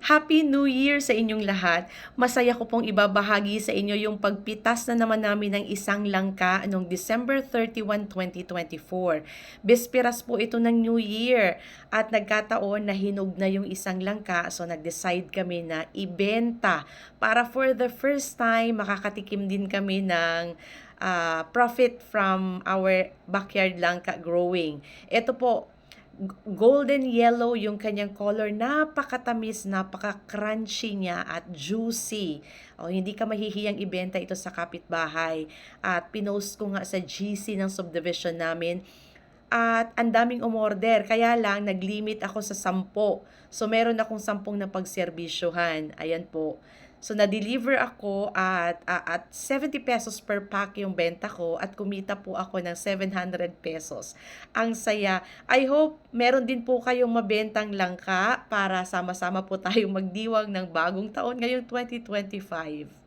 Happy New Year sa inyong lahat. Masaya ko pong ibabahagi sa inyo yung pagpitas na naman namin ng isang langka noong December 31, 2024. Bisperas po ito ng New Year at nagkataon na hinog na yung isang langka, so nag-decide kami na ibenta para for the first time makakatikim din kami ng profit from our backyard langka growing. Ito po, golden yellow yung kanyang color, napakatamis, napaka-crunchy niya at juicy. O, hindi ka mahihiyang ibenta ito sa kapitbahay. At pinost ko nga sa GC ng subdivision namin. At ang daming umorder, kaya lang nag-limit ako sa 10. So meron akong 10 na pagserbisyuhan. Ayan po. So na-deliver ako at 70 pesos per pack yung benta ko at kumita po ako ng 700 pesos. Ang saya. I hope meron din po kayong mabentang langka para sama-sama po tayong magdiwang ng bagong taon ngayong 2025.